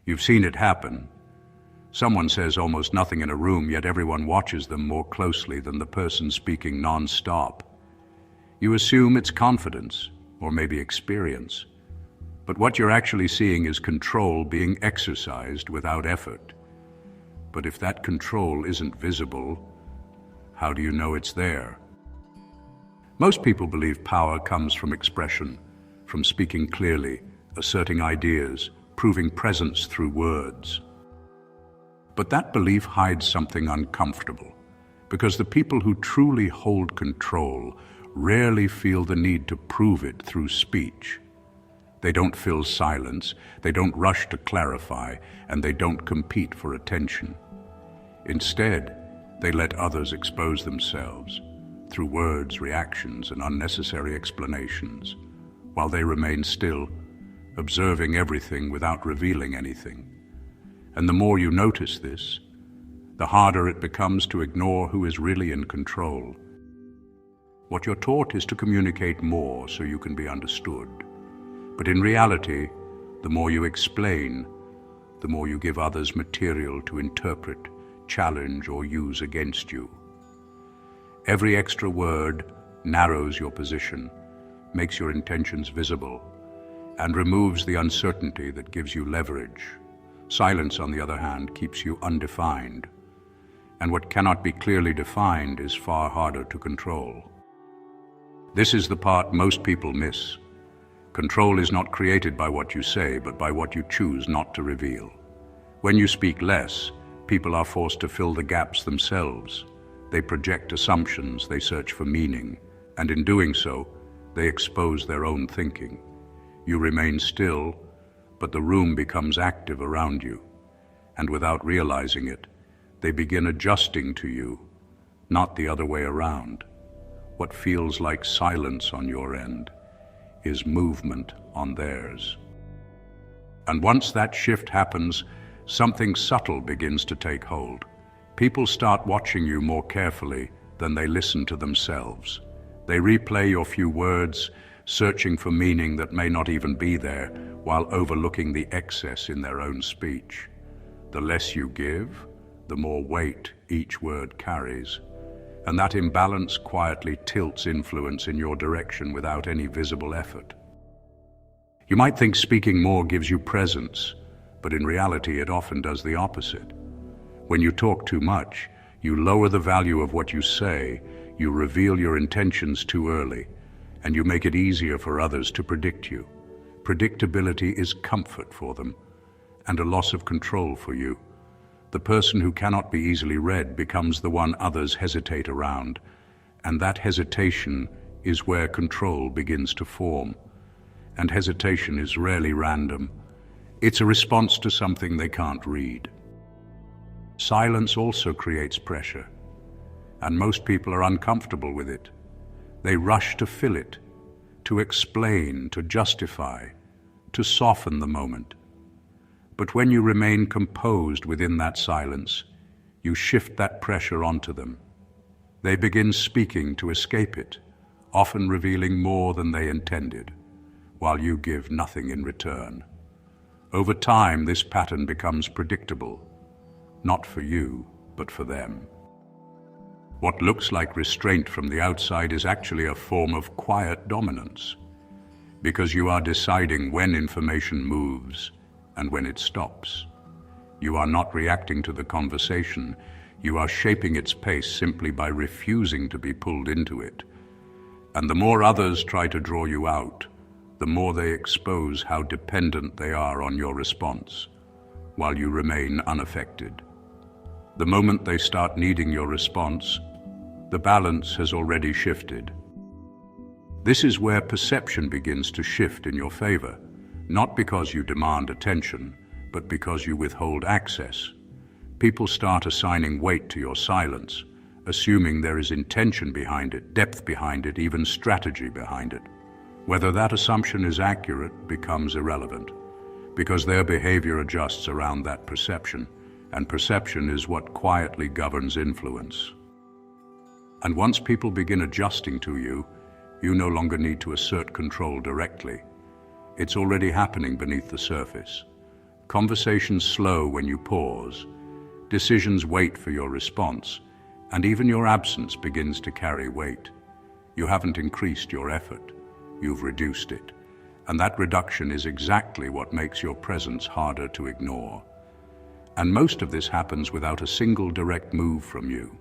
You've seen it happen. Someone says almost nothing in a room, yet everyone watches them more closely than the person speaking non-stop. You assume it's confidence, or maybe experience. But what you're actually seeing is control being exercised without effort. But if that control isn't visible, how do you know it's there? Most people believe power comes from expression, from speaking clearly, asserting ideas, proving presence through words. But that belief hides something uncomfortable, because the people who truly hold control rarely feel the need to prove it through speech. They don't fill silence, they don't rush to clarify, and they don't compete for attention. Instead, they let others expose themselves through words, reactions, and unnecessary explanations, while they remain still, observing everything without revealing anything. And the more you notice this, the harder it becomes to ignore who is really in control. What you're taught is to communicate more so you can be understood. But in reality, the more you explain, the more you give others material to interpret, challenge, or use against you. Every extra word narrows your position, makes your intentions visible, and removes the uncertainty that gives you leverage. Silence, on the other hand, keeps you undefined, and what cannot be clearly defined is far harder to control. This is the part most people miss. Control is not created by what you say, but by what you choose not to reveal. When you speak less, people are forced to fill the gaps themselves. They project assumptions, they search for meaning, and in doing so, they expose their own thinking. You remain still, but the room becomes active around you, and without realizing it, they begin adjusting to you, not the other way around. What feels like silence on your end is movement on theirs. And once that shift happens, something subtle begins to take hold. People start watching you more carefully than they listen to themselves. They replay your few words, searching for meaning that may not even be there, while overlooking the excess in their own speech. The less you give, the more weight each word carries, and that imbalance quietly tilts influence in your direction without any visible effort. You might think speaking more gives you presence, but in reality it often does the opposite. When you talk too much, you lower the value of what you say, you reveal your intentions too early, and you make it easier for others to predict you. Predictability is comfort for them, and a loss of control for you. The person who cannot be easily read becomes the one others hesitate around, and that hesitation is where control begins to form. And hesitation is rarely random. It's a response to something they can't read. Silence also creates pressure, and most people are uncomfortable with it. They rush to fill it, to explain, to justify, to soften the moment. But when you remain composed within that silence, you shift that pressure onto them. They begin speaking to escape it, often revealing more than they intended, while you give nothing in return. Over time, this pattern becomes predictable, not for you, but for them. What looks like restraint from the outside is actually a form of quiet dominance, because you are deciding when information moves and when it stops. You are not reacting to the conversation, you are shaping its pace simply by refusing to be pulled into it. And the more others try to draw you out, the more they expose how dependent they are on your response, while you remain unaffected. The moment they start needing your response, the balance has already shifted. This is where perception begins to shift in your favor, not because you demand attention, but because you withhold access. People start assigning weight to your silence, assuming there is intention behind it, depth behind it, even strategy behind it. Whether that assumption is accurate becomes irrelevant, because their behavior adjusts around that perception, and perception is what quietly governs influence. And once people begin adjusting to you, you no longer need to assert control directly. It's already happening beneath the surface. Conversations slow when you pause. Decisions wait for your response, and even your absence begins to carry weight. You haven't increased your effort, you've reduced it. And that reduction is exactly what makes your presence harder to ignore. And most of this happens without a single direct move from you.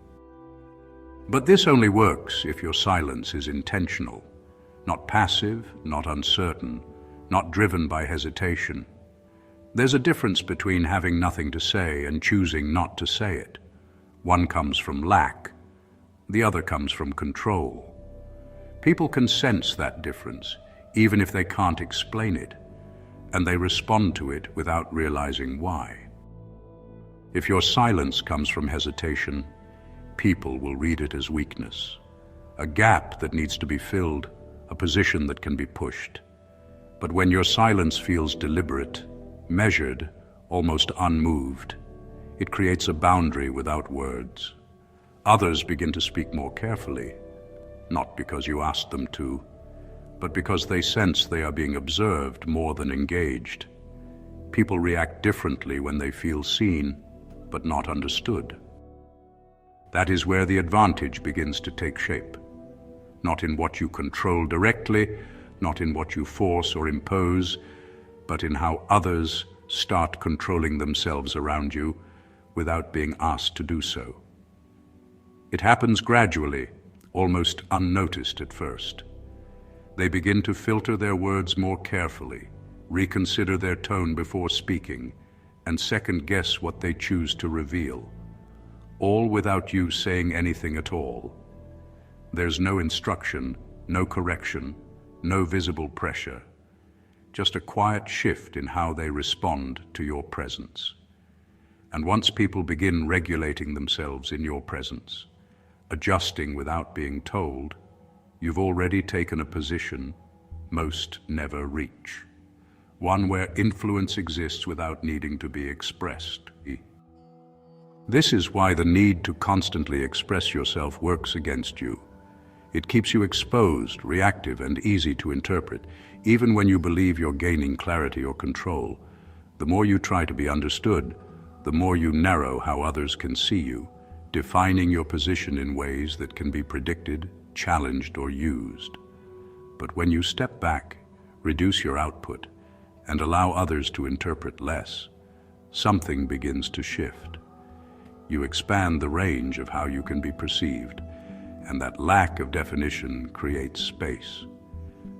But this only works if your silence is intentional, not passive, not uncertain, not driven by hesitation. There's a difference between having nothing to say and choosing not to say it. One comes from lack, the other comes from control. People can sense that difference, even if they can't explain it, and they respond to it without realizing why. If your silence comes from hesitation, people will read it as weakness, a gap that needs to be filled, a position that can be pushed. But when your silence feels deliberate, measured, almost unmoved, it creates a boundary without words. Others begin to speak more carefully, not because you asked them to, but because they sense they are being observed more than engaged. People react differently when they feel seen, but not understood. That is where the advantage begins to take shape. Not in what you control directly, not in what you force or impose, but in how others start controlling themselves around you without being asked to do so. It happens gradually, almost unnoticed at first. They begin to filter their words more carefully, reconsider their tone before speaking, and second-guess what they choose to reveal, all without you saying anything at all. There's no instruction, no correction, no visible pressure, just a quiet shift in how they respond to your presence. And once people begin regulating themselves in your presence, adjusting without being told, you've already taken a position most never reach, one where influence exists without needing to be expressed. This is why the need to constantly express yourself works against you. It keeps you exposed, reactive, and easy to interpret, even when you believe you're gaining clarity or control. The more you try to be understood, the more you narrow how others can see you, defining your position in ways that can be predicted, challenged, or used. But when you step back, reduce your output, and allow others to interpret less, something begins to shift. You expand the range of how you can be perceived, and that lack of definition creates space.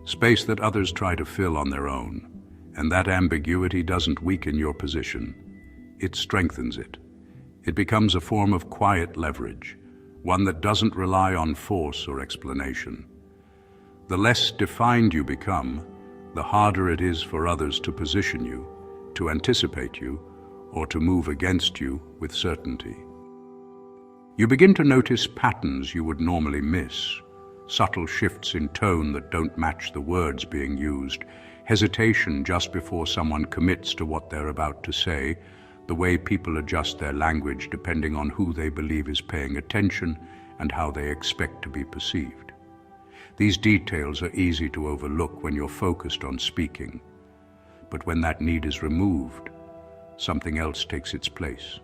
Space that others try to fill on their own, and that ambiguity doesn't weaken your position, it strengthens it. It becomes a form of quiet leverage, one that doesn't rely on force or explanation. The less defined you become, the harder it is for others to position you, to anticipate you, or to move against you with certainty. You begin to notice patterns you would normally miss, subtle shifts in tone that don't match the words being used, hesitation just before someone commits to what they're about to say, the way people adjust their language depending on who they believe is paying attention and how they expect to be perceived. These details are easy to overlook when you're focused on speaking, but when that need is removed, something else takes its place.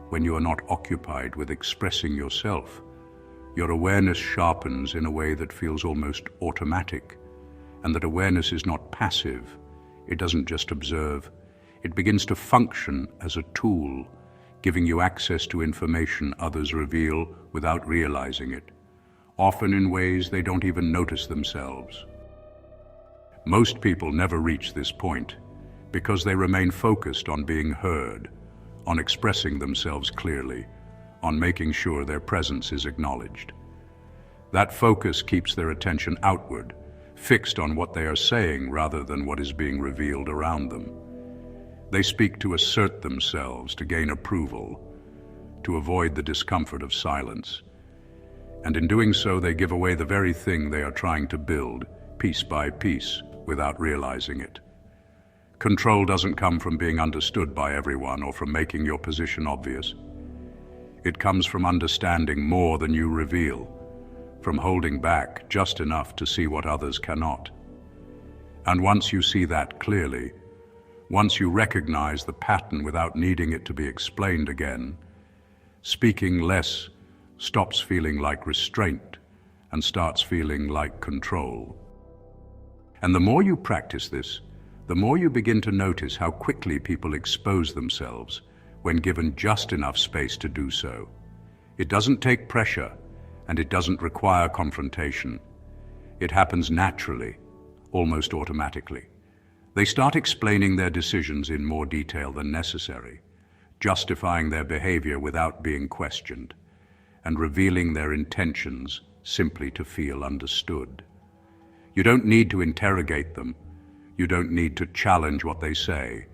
When you are not occupied with expressing yourself, your awareness sharpens in a way that feels almost automatic, and that awareness is not passive. It doesn't just observe. It begins to function as a tool, giving you access to information others reveal without realizing it, often in ways they don't even notice themselves. Most people never reach this point because they remain focused on being heard, on expressing themselves clearly, on making sure their presence is acknowledged. That focus keeps their attention outward, fixed on what they are saying rather than what is being revealed around them. They speak to assert themselves, to gain approval, to avoid the discomfort of silence. And in doing so, they give away the very thing they are trying to build, piece by piece, without realizing it. Control doesn't come from being understood by everyone or from making your position obvious. It comes from understanding more than you reveal, from holding back just enough to see what others cannot. And once you see that clearly, Once you recognize the pattern without needing it to be explained again, speaking less stops feeling like restraint and starts feeling like control. And the more you practice this, the more you begin to notice how quickly people expose themselves when given just enough space to do so. It doesn't take pressure, and it doesn't require confrontation. It happens naturally, almost automatically. They start explaining their decisions in more detail than necessary, justifying their behavior without being questioned, and revealing their intentions simply to feel understood. You don't need to interrogate them. You don't need to challenge what they say,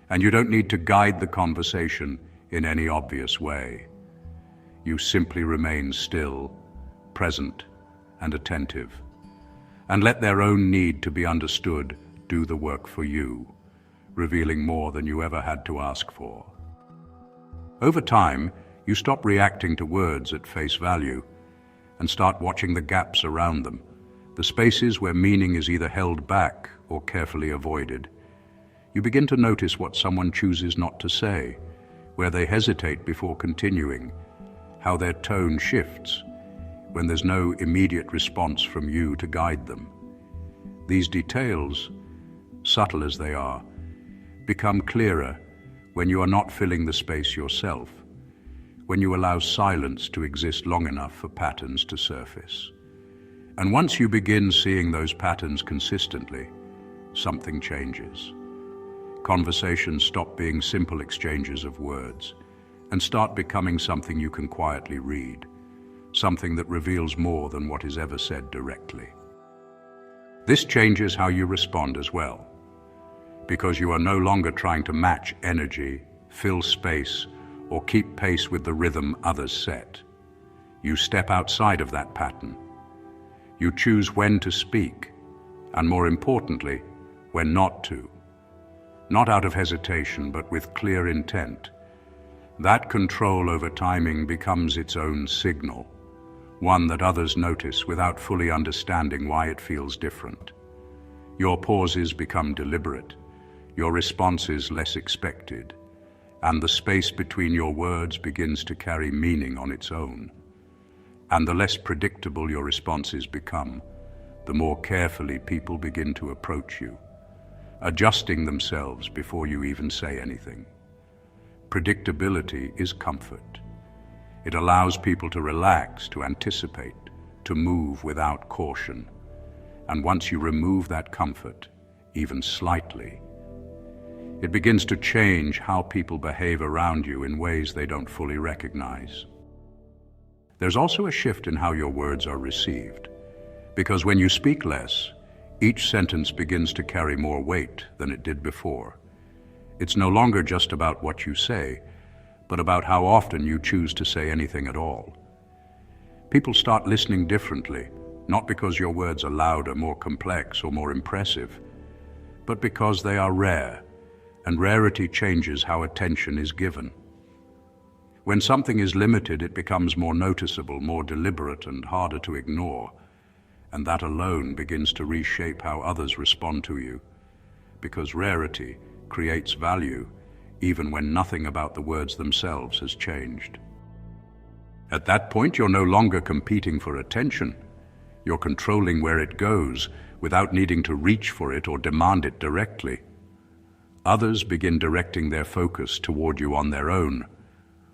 and you don't need to guide the conversation in any obvious way. You simply remain still, present, and attentive, and let their own need to be understood do the work for you, revealing more than you ever had to ask for. Over time, you stop reacting to words at face value and start watching the gaps around them, the spaces where meaning is either held back or carefully avoided. You begin to notice what someone chooses not to say, where they hesitate before continuing, how their tone shifts when there's no immediate response from you to guide them. These details, subtle as they are, become clearer when you are not filling the space yourself, when you allow silence to exist long enough for patterns to surface. And once you begin seeing those patterns consistently, something changes. Conversations stop being simple exchanges of words and start becoming something you can quietly read, something that reveals more than what is ever said directly. This changes how you respond as well, because you are no longer trying to match energy, fill space, or keep pace with the rhythm others set. You step outside of that pattern. You choose when to speak, and more importantly, when not to. Not out of hesitation, but with clear intent. That control over timing becomes its own signal, one that others notice without fully understanding why it feels different. Your pauses become deliberate, your responses less expected, and the space between your words begins to carry meaning on its own. And the less predictable your responses become, the more carefully people begin to approach you, adjusting themselves before you even say anything. Predictability is comfort. It allows people to relax, to anticipate, to move without caution. And once you remove that comfort, even slightly, it begins to change how people behave around you in ways they don't fully recognize. There's also a shift in how your words are received, because when you speak less, each sentence begins to carry more weight than it did before. It's no longer just about what you say, but about how often you choose to say anything at all. People start listening differently, not because your words are louder, more complex, or more impressive, but because they are rare, and rarity changes how attention is given. When something is limited, it becomes more noticeable, more deliberate, and harder to ignore, and that alone begins to reshape how others respond to you, because rarity creates value even when nothing about the words themselves has changed. At that point, you're no longer competing for attention. You're controlling where it goes without needing to reach for it or demand it directly. Others begin directing their focus toward you on their own,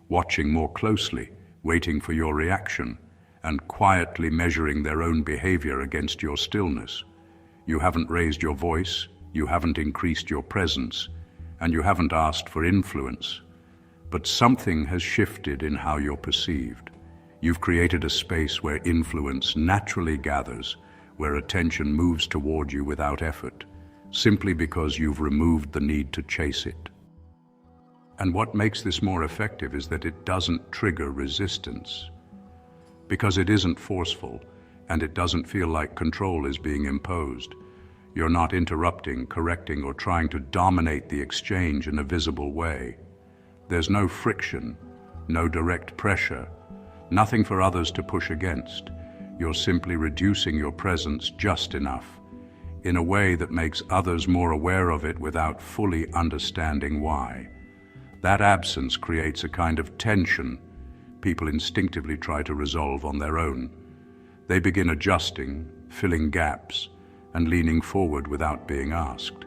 watching more closely, waiting for your reaction, and quietly measuring their own behavior against your stillness. You haven't raised your voice, you haven't increased your presence, and you haven't asked for influence. But something has shifted in how you're perceived. You've created a space where influence naturally gathers, where attention moves toward you without effort, simply because you've removed the need to chase it. And what makes this more effective is that it doesn't trigger resistance, because it isn't forceful, and it doesn't feel like control is being imposed. You're not interrupting, correcting, or trying to dominate the exchange in a visible way. There's no friction, no direct pressure, nothing for others to push against. You're simply reducing your presence just enough, in a way that makes others more aware of it without fully understanding why. That absence creates a kind of tension people instinctively try to resolve on their own. They begin adjusting, filling gaps, and leaning forward without being asked.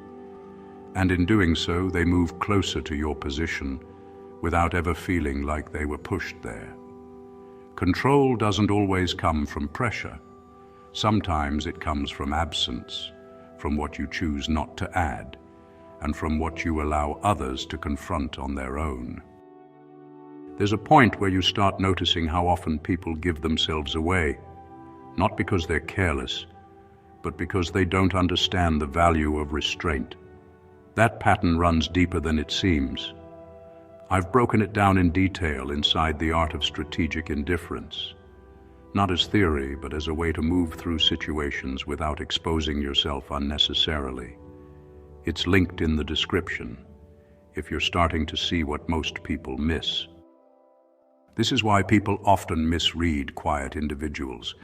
And in doing so, they move closer to your position without ever feeling like they were pushed there. Control doesn't always come from pressure. Sometimes it comes from absence, from what you choose not to add, and from what you allow others to confront on their own. There's a point where you start noticing how often people give themselves away, not because they're careless, but because they don't understand the value of restraint. That pattern runs deeper than it seems. I've broken it down in detail inside The Art of Strategic Indifference, not as theory, but as a way to move through situations without exposing yourself unnecessarily. It's linked in the description, if you're starting to see what most people miss. This is why people often misread quiet individuals.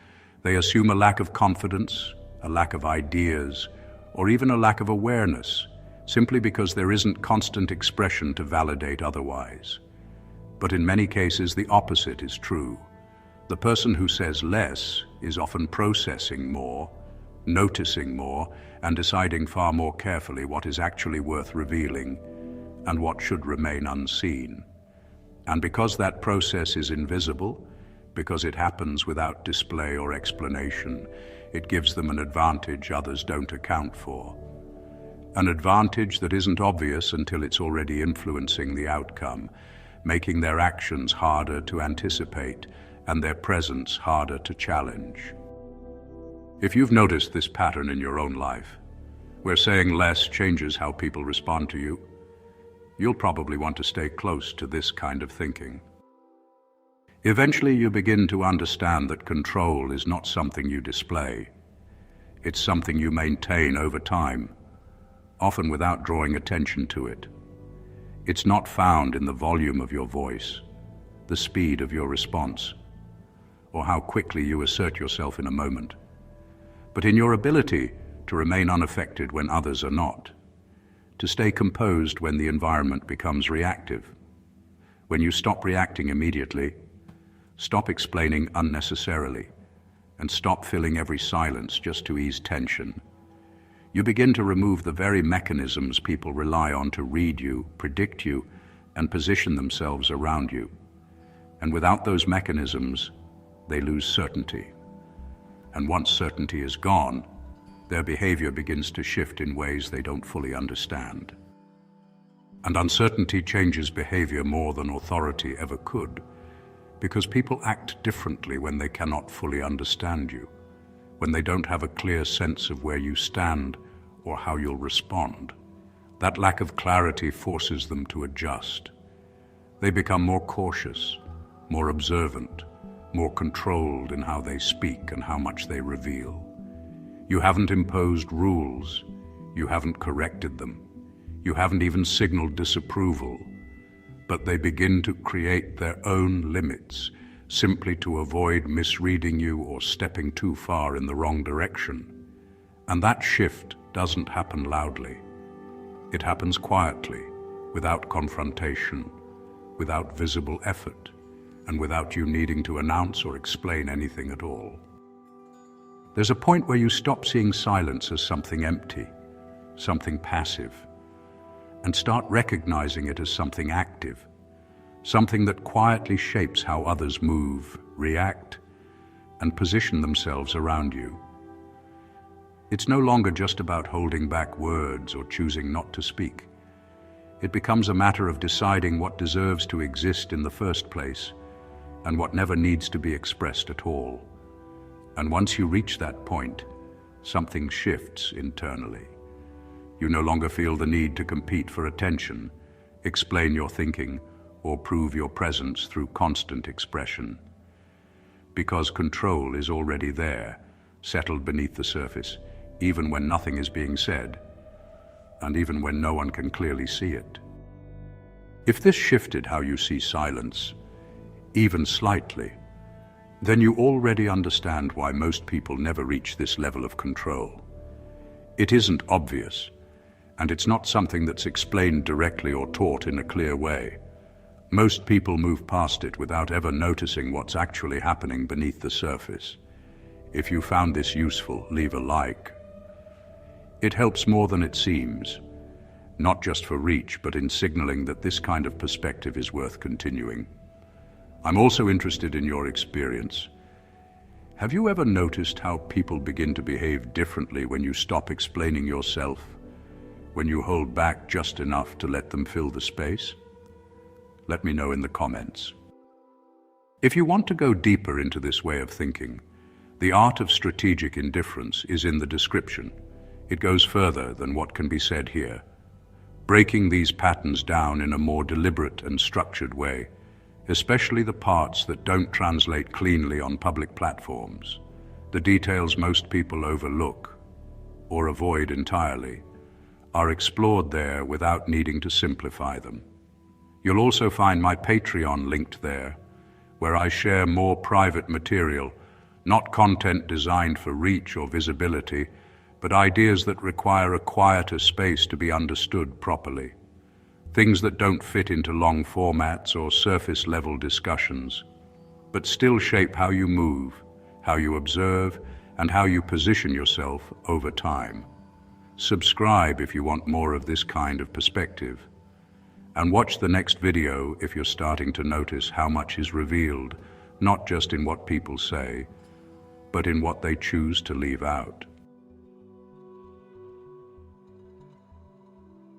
They assume a lack of confidence, a lack of ideas, or even a lack of awareness, simply because there isn't constant expression to validate otherwise. But in many cases, the opposite is true. The person who says less is often processing more, noticing more, and deciding far more carefully what is actually worth revealing and what should remain unseen. And because that process is invisible, because it happens without display or explanation, it gives them an advantage others don't account for. An advantage that isn't obvious until it's already influencing the outcome, making their actions harder to anticipate and their presence harder to challenge. If you've noticed this pattern in your own life, where saying less changes how people respond to you, you'll probably want to stay close to this kind of thinking. Eventually, you begin to understand that control is not something you display. It's something you maintain over time, often without drawing attention to it. It's not found in the volume of your voice, the speed of your response, or how quickly you assert yourself in a moment, but in your ability to remain unaffected when others are not, to stay composed when the environment becomes reactive. When you stop reacting immediately, stop explaining unnecessarily, and stop filling every silence just to ease tension, you begin to remove the very mechanisms people rely on to read you, predict you, and position themselves around you. And without those mechanisms, they lose certainty. And once certainty is gone, their behavior begins to shift in ways they don't fully understand. And uncertainty changes behavior more than authority ever could, because people act differently when they cannot fully understand you, when they don't have a clear sense of where you stand or how you'll respond. That lack of clarity forces them to adjust. They become more cautious, more observant, more controlled in how they speak and how much they reveal. You haven't imposed rules. You haven't corrected them. You haven't even signaled disapproval. But they begin to create their own limits, simply to avoid misreading you or stepping too far in the wrong direction. And that shift doesn't happen loudly. It happens quietly, without confrontation, without visible effort, and without you needing to announce or explain anything at all. There's a point where you stop seeing silence as something empty, something passive, and start recognizing it as something active, something that quietly shapes how others move, react, and position themselves around you. It's no longer just about holding back words or choosing not to speak. It becomes a matter of deciding what deserves to exist in the first place and what never needs to be expressed at all. And once you reach that point, something shifts internally. You no longer feel the need to compete for attention, explain your thinking, or prove your presence through constant expression. Because control is already there, settled beneath the surface, even when nothing is being said, and even when no one can clearly see it. If this shifted how you see silence, even slightly, then you already understand why most people never reach this level of control. It isn't obvious, and it's not something that's explained directly or taught in a clear way. Most people move past it without ever noticing what's actually happening beneath the surface. If you found this useful, leave a like. It helps more than it seems, not just for reach, but in signaling that this kind of perspective is worth continuing. I'm also interested in your experience. Have you ever noticed how people begin to behave differently when you stop explaining yourself, when you hold back just enough to let them fill the space? Let me know in the comments. If you want to go deeper into this way of thinking, the art of strategic indifference is in the description. It goes further than what can be said here, breaking these patterns down in a more deliberate and structured way, especially the parts that don't translate cleanly on public platforms. The details most people overlook or avoid entirely are explored there without needing to simplify them. You'll also find my Patreon linked there, where I share more private material, not content designed for reach or visibility, but ideas that require a quieter space to be understood properly. Things that don't fit into long formats or surface-level discussions, but still shape how you move, how you observe, and how you position yourself over time. Subscribe if you want more of this kind of perspective. And watch the next video if you're starting to notice how much is revealed, not just in what people say, but in what they choose to leave out.